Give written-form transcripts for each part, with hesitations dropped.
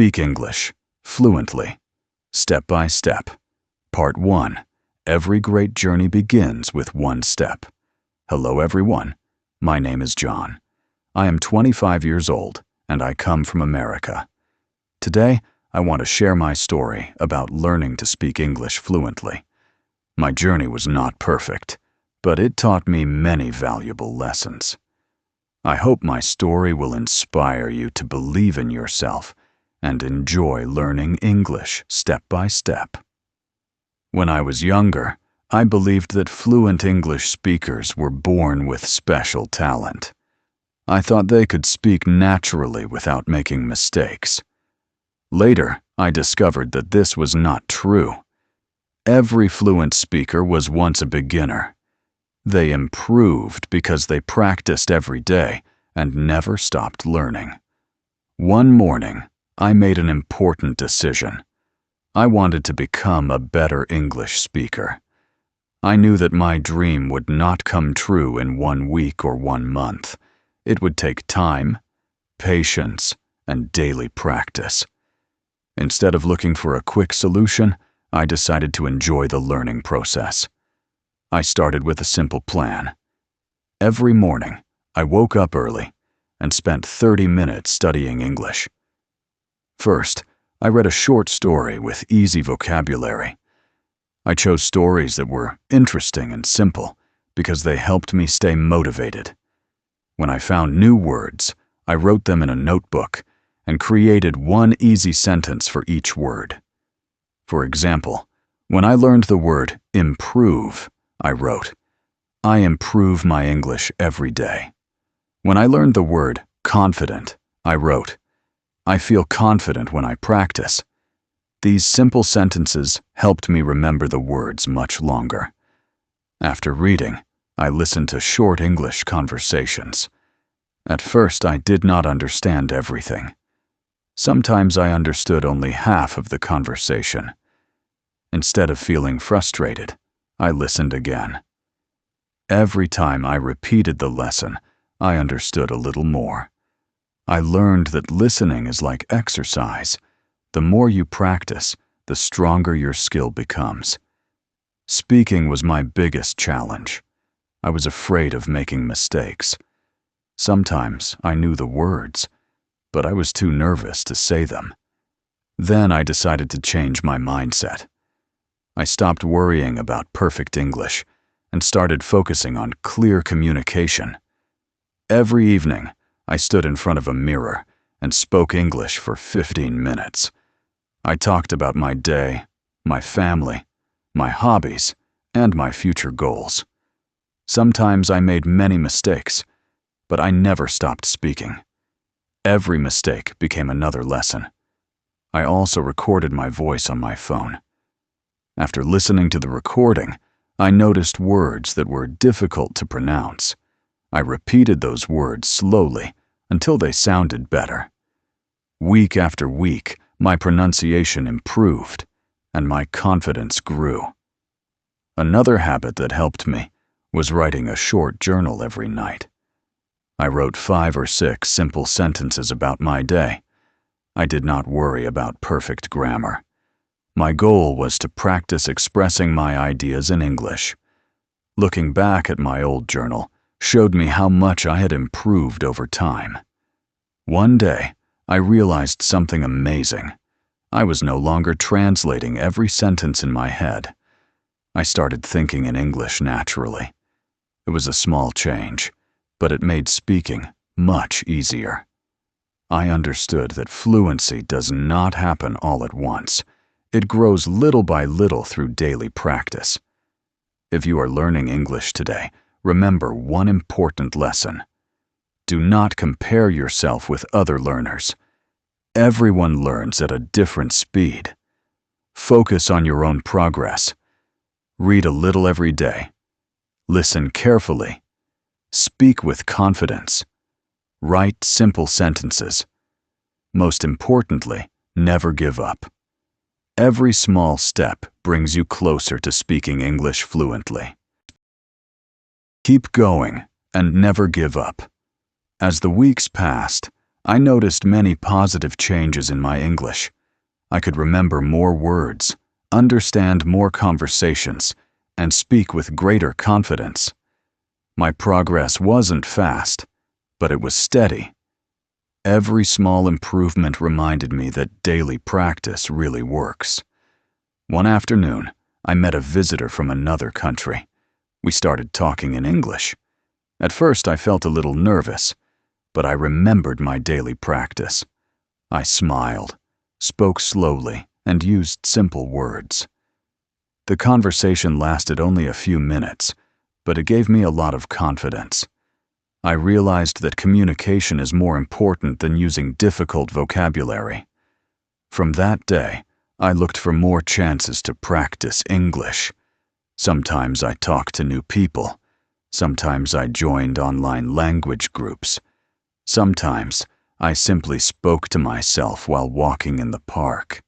Speak English fluently, step by step. Part 1. Every great journey begins with one step. Hello everyone, my name is John. I am 25 years old and I come from America. Today, I want to share my story about learning to speak English fluently. My journey was not perfect, but it taught me many valuable lessons. I hope my story will inspire you to believe in yourself and enjoy learning English step by step. When I was younger, I believed that fluent English speakers were born with special talent. I thought they could speak naturally without making mistakes. Later, I discovered that this was not true. Every fluent speaker was once a beginner. They improved because they practiced every day and never stopped learning. One morning, I made an important decision. I wanted to become a better English speaker. I knew that my dream would not come true in 1 week or 1 month. It would take time, patience, and daily practice. Instead of looking for a quick solution, I decided to enjoy the learning process. I started with a simple plan. Every morning, I woke up early and spent 30 minutes studying English. First, I read a short story with easy vocabulary. I chose stories that were interesting and simple because they helped me stay motivated. When I found new words, I wrote them in a notebook and created one easy sentence for each word. For example, when I learned the word improve, I wrote, "I improve my English every day." When I learned the word confident, I wrote, "I feel confident when I practice." These simple sentences helped me remember the words much longer. After reading, I listened to short English conversations. At first, I did not understand everything. Sometimes I understood only half of the conversation. Instead of feeling frustrated, I listened again. Every time I repeated the lesson, I understood a little more. I learned that listening is like exercise. The more you practice, the stronger your skill becomes. Speaking was my biggest challenge. I was afraid of making mistakes. Sometimes I knew the words, but I was too nervous to say them. Then I decided to change my mindset. I stopped worrying about perfect English and started focusing on clear communication. Every evening, I stood in front of a mirror and spoke English for 15 minutes. I talked about my day, my family, my hobbies, and my future goals. Sometimes I made many mistakes, but I never stopped speaking. Every mistake became another lesson. I also recorded my voice on my phone. After listening to the recording, I noticed words that were difficult to pronounce. I repeated those words slowly until they sounded better. Week after week, my pronunciation improved, and my confidence grew. Another habit that helped me was writing a short journal every night. I wrote 5 or 6 simple sentences about my day. I did not worry about perfect grammar. My goal was to practice expressing my ideas in English. Looking back at my old journal showed me how much I had improved over time. One day, I realized something amazing. I was no longer translating every sentence in my head. I started thinking in English naturally. It was a small change, but it made speaking much easier. I understood that fluency does not happen all at once. It grows little by little through daily practice. If you are learning English today, remember one important lesson. Do not compare yourself with other learners. Everyone learns at a different speed. Focus on your own progress. Read a little every day. Listen carefully. Speak with confidence. Write simple sentences. Most importantly, never give up. Every small step brings you closer to speaking English fluently. Keep going and never give up. As the weeks passed, I noticed many positive changes in my English. I could remember more words, understand more conversations, and speak with greater confidence. My progress wasn't fast, but it was steady. Every small improvement reminded me that daily practice really works. One afternoon, I met a visitor from another country. We started talking in English. At first, I felt a little nervous, but I remembered my daily practice. I smiled, spoke slowly, and used simple words. The conversation lasted only a few minutes, but it gave me a lot of confidence. I realized that communication is more important than using difficult vocabulary. From that day, I looked for more chances to practice English. Sometimes I talked to new people. Sometimes I joined online language groups. Sometimes I simply spoke to myself while walking in the park.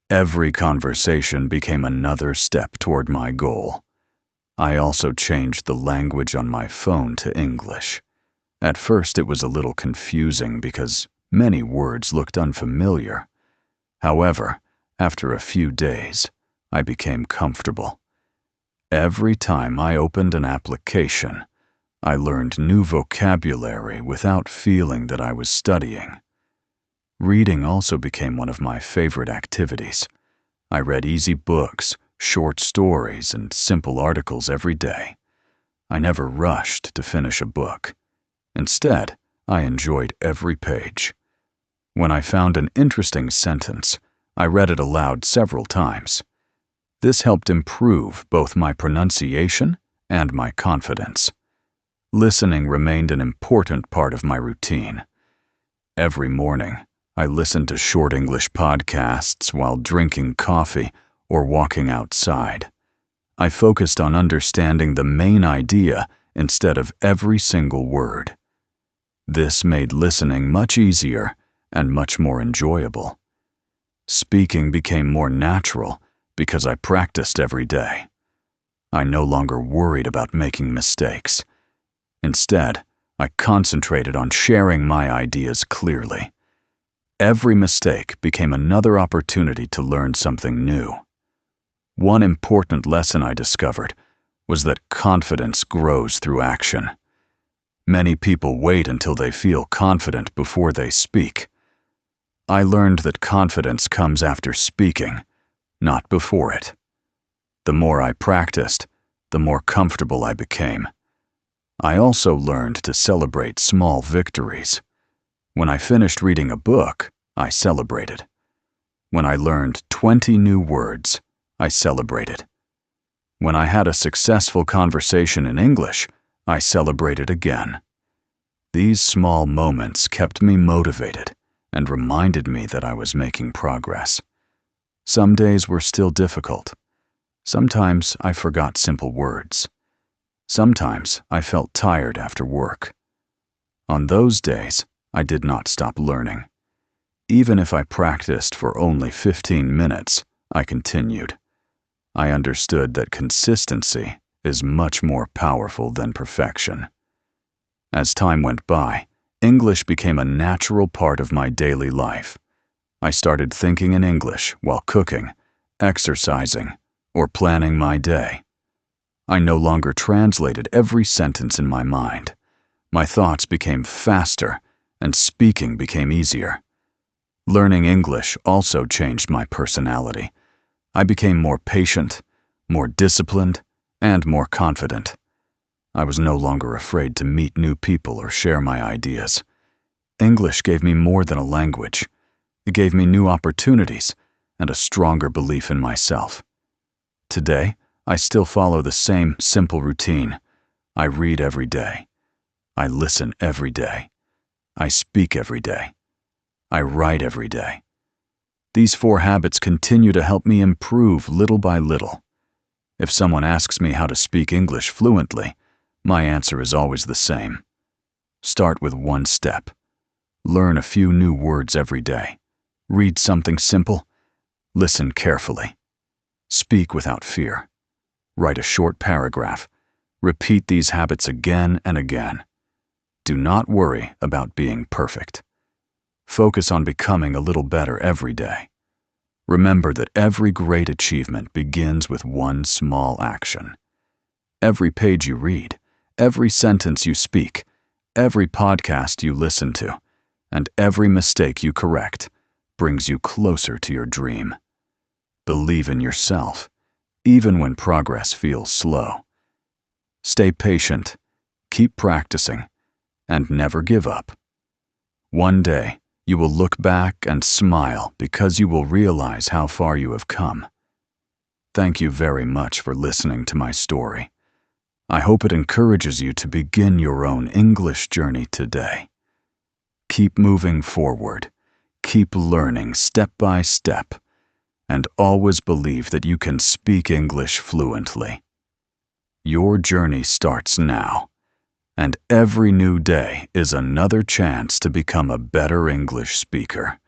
Every conversation became another step toward my goal. I also changed the language on my phone to English. At first it was a little confusing because many words looked unfamiliar. However, after a few days, I became comfortable. Every time I opened an application, I learned new vocabulary without feeling that I was studying. Reading also became one of my favorite activities. I read easy books, short stories, and simple articles every day. I never rushed to finish a book. Instead, I enjoyed every page. When I found an interesting sentence, I read it aloud several times. This helped improve both my pronunciation and my confidence. Listening remained an important part of my routine. Every morning, I listened to short English podcasts while drinking coffee or walking outside. I focused on understanding the main idea instead of every single word. This made listening much easier and much more enjoyable. Speaking became more natural because I practiced every day. I no longer worried about making mistakes. Instead, I concentrated on sharing my ideas clearly. Every mistake became another opportunity to learn something new. One important lesson I discovered was that confidence grows through action. Many people wait until they feel confident before they speak. I learned that confidence comes after speaking, not before it. The more I practiced, the more comfortable I became. I also learned to celebrate small victories. When I finished reading a book, I celebrated. When I learned 20 new words, I celebrated. When I had a successful conversation in English, I celebrated again. These small moments kept me motivated and reminded me that I was making progress. Some days were still difficult. Sometimes I forgot simple words. Sometimes I felt tired after work. On those days, I did not stop learning. Even if I practiced for only 15 minutes, I continued. I understood that consistency is much more powerful than perfection. As time went by, English became a natural part of my daily life. I started thinking in English while cooking, exercising, or planning my day. I no longer translated every sentence in my mind. My thoughts became faster, and speaking became easier. Learning English also changed my personality. I became more patient, more disciplined, and more confident. I was no longer afraid to meet new people or share my ideas. English gave me more than a language. It gave me new opportunities and a stronger belief in myself. Today, I still follow the same simple routine. I read every day. I listen every day. I speak every day. I write every day. These 4 habits continue to help me improve little by little. If someone asks me how to speak English fluently, my answer is always the same. Start with 1 step. Learn a few new words every day. Read something simple. Listen carefully. Speak without fear. Write a short paragraph. Repeat these habits again and again. Do not worry about being perfect. Focus on becoming a little better every day. Remember that every great achievement begins with one small action. Every page you read, every sentence you speak, every podcast you listen to, and every mistake you correct brings you closer to your dream. Believe in yourself, even when progress feels slow. Stay patient, keep practicing, and never give up. One day, you will look back and smile because you will realize how far you have come. Thank you very much for listening to my story. I hope it encourages you to begin your own English journey today. Keep moving forward, keep learning step by step, and always believe that you can speak English fluently. Your journey starts now, and every new day is another chance to become a better English speaker.